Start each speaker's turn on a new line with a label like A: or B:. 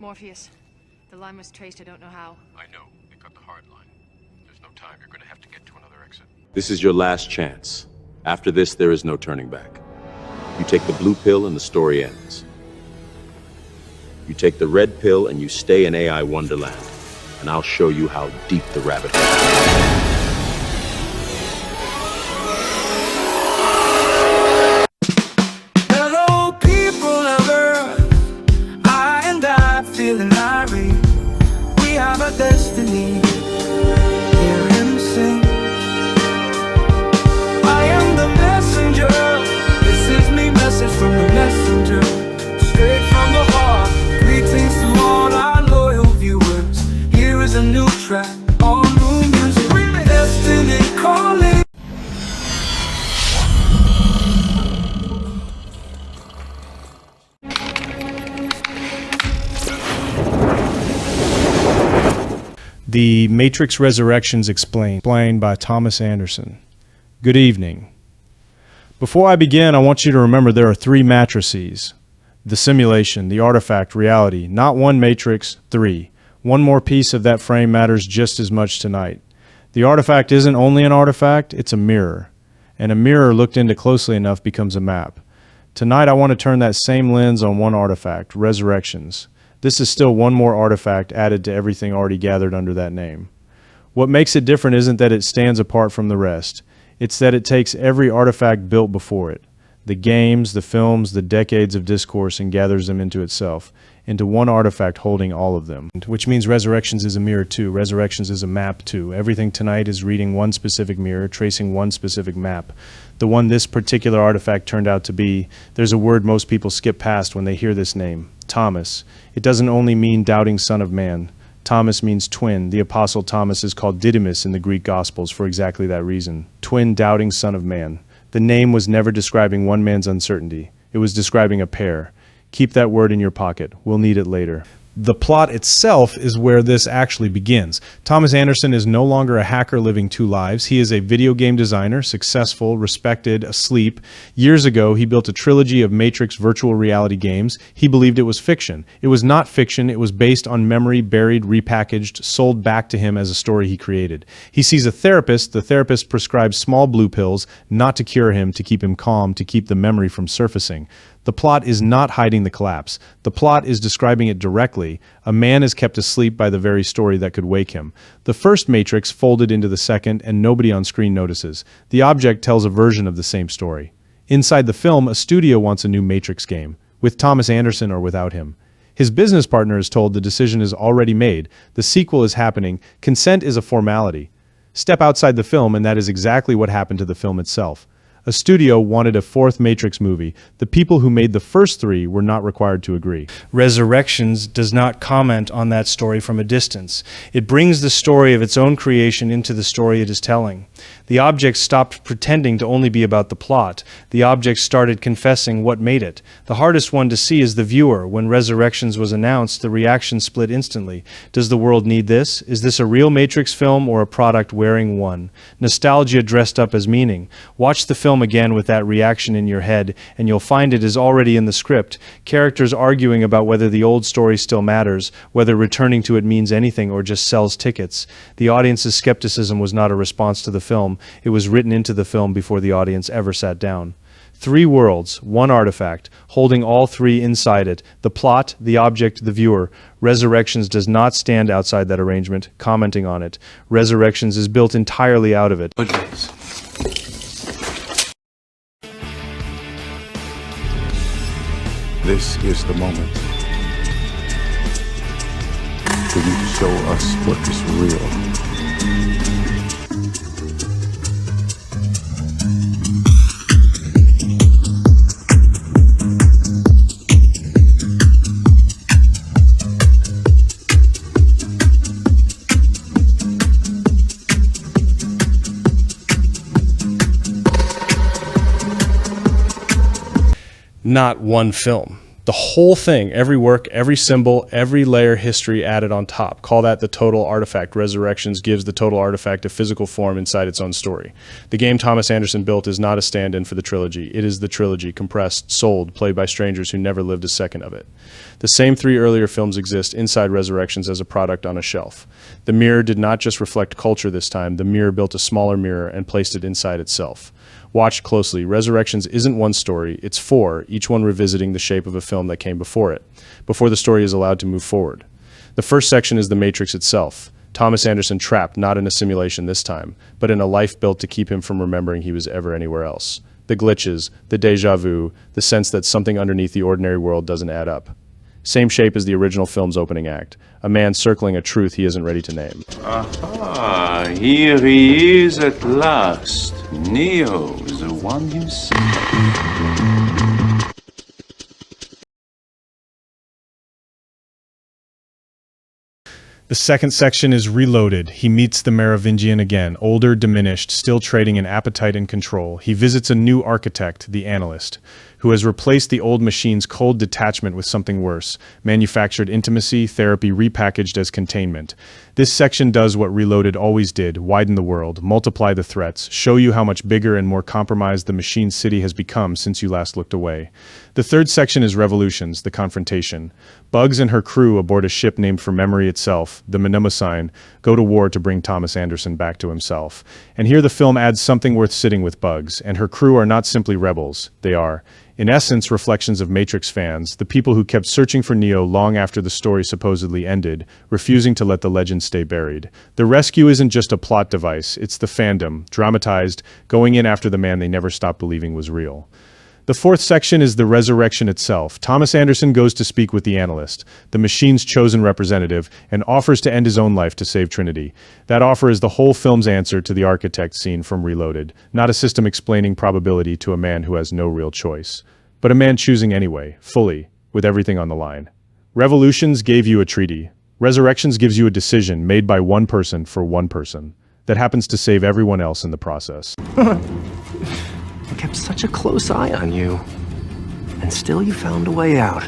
A: Morpheus, the line was traced, I don't know how.
B: I know. They cut the hard line. There's no time. You're going to have to get to another exit.
C: This is your last chance. After this, there is no turning back. You take the blue pill and the story ends. You take the red pill and you stay in AI Wonderland. And I'll show you how deep the rabbit hole is.
D: Feeling irate, we have a destiny. Hear him sing. I am the messenger. This is me, message from the messenger. Straight from the heart. Greetings to all our loyal viewers. Here is a new track, all new music. Destiny calling.
E: The Matrix Resurrections explained by Thomas Anderson. Good evening. Before I begin, I want you to remember there are three matrices. The simulation, the artifact, reality. Not one matrix, three. One more piece of that frame matters just as much tonight. The artifact isn't only an artifact, it's a mirror. And a mirror looked into closely enough becomes a map. Tonight I want to turn that same lens on one artifact, Resurrections. This is still one more artifact added to everything already gathered under that name. What makes it different isn't that it stands apart from the rest. It's that it takes every artifact built before it, the games, the films, the decades of discourse, and gathers them into itself, into one artifact holding all of them. Which means Resurrections is a mirror too. Resurrections is a map too. Everything tonight is reading one specific mirror, tracing one specific map. The one this particular artifact turned out to be, there's a word most people skip past when they hear this name. Thomas. It doesn't only mean doubting son of man. Thomas means twin. The apostle Thomas is called Didymus in the Greek Gospels for exactly that reason. Twin doubting son of man. The name was never describing one man's uncertainty. It was describing a pair. Keep that word in your pocket. We'll need it later. The plot itself is where this actually begins. Thomas Anderson is no longer a hacker living two lives. He is a video game designer, successful, respected, asleep. Years ago, he built a trilogy of Matrix virtual reality games. He believed it was fiction. It was not fiction. It was based on memory, buried, repackaged, sold back to him as a story he created. He sees a therapist. The therapist prescribes small blue pills, not to cure him, to keep him calm, to keep the memory from surfacing. The plot is not hiding the collapse. The plot is describing it directly. A man is kept asleep by the very story that could wake him. The first Matrix folded into the second, and nobody on screen notices. The object tells a version of the same story. Inside the film, a studio wants a new Matrix game, with Thomas Anderson or without him. His business partner is told the decision is already made. The sequel is happening. Consent is a formality. Step outside the film, and that is exactly what happened to the film itself. A studio wanted a fourth Matrix movie. The people who made the first three were not required to agree. Resurrections does not comment on that story from a distance. It brings the story of its own creation into the story it is telling. The object stopped pretending to only be about the plot. The object started confessing what made it. The hardest one to see is the viewer. When Resurrections was announced, the reaction split instantly. Does the world need this? Is this a real Matrix film or a product wearing one? Nostalgia dressed up as meaning. Watch the film again with that reaction in your head, and you'll find it is already in the script. Characters arguing about whether the old story still matters, whether returning to it means anything or just sells tickets. The audience's skepticism was not a response to the film. It was written into the film before the audience ever sat down. Three worlds, one artifact, holding all three inside it, the plot, the object, the viewer. Resurrections does not stand outside that arrangement, commenting on it. Resurrections is built entirely out of it.
F: This is the moment for you to show us what is real.
E: Not one film. The whole thing, every work, every symbol, every layer history added on top. Call that the total artifact. Resurrections gives the total artifact a physical form inside its own story. The game Thomas Anderson built is not a stand-in for the trilogy. It is the trilogy, compressed, sold, played by strangers who never lived a second of it. The same 3 earlier films exist inside Resurrections as a product on a shelf. The mirror did not just reflect culture this time. The mirror built a smaller mirror and placed it inside itself. Watch closely. Resurrections isn't one story, it's 4, each one revisiting the shape of a film that came before it, before the story is allowed to move forward. The first section is the Matrix itself. Thomas Anderson trapped not in a simulation this time, but in a life built to keep him from remembering he was ever anywhere else. The glitches, the déjà vu, the sense that something underneath the ordinary world doesn't add up. Same shape as the original film's opening act, a man circling a truth he isn't ready to name.
F: Aha, here he is at last. Neo, the one you see.
E: The second section is Reloaded. He meets the Merovingian again, older, diminished, still trading in appetite and control. He visits a new architect, the Analyst, who has replaced the old machine's cold detachment with something worse, manufactured intimacy, therapy repackaged as containment. This section does what Reloaded always did, widen the world, multiply the threats, show you how much bigger and more compromised the machine city has become since you last looked away. The third section is Revolutions, the confrontation. Bugs and her crew aboard a ship named for memory itself, the Mnemosyne, go to war to bring Thomas Anderson back to himself. And here the film adds something worth sitting with. Bugs and her crew are not simply rebels, they are, in essence, reflections of Matrix fans, the people who kept searching for Neo long after the story supposedly ended, refusing to let the legend stay buried. The rescue isn't just a plot device, it's the fandom, dramatized, going in after the man they never stopped believing was real. The fourth section is the resurrection itself. Thomas Anderson goes to speak with the Analyst, the machine's chosen representative, and offers to end his own life to save Trinity. That offer is the whole film's answer to the architect scene from Reloaded, not a system explaining probability to a man who has no real choice, but a man choosing anyway, fully, with everything on the line. Revolutions gave you a treaty. Resurrections gives you a decision made by one person for one person that happens to save everyone else in the process.
G: I kept such a close eye on you, and still you found a way out.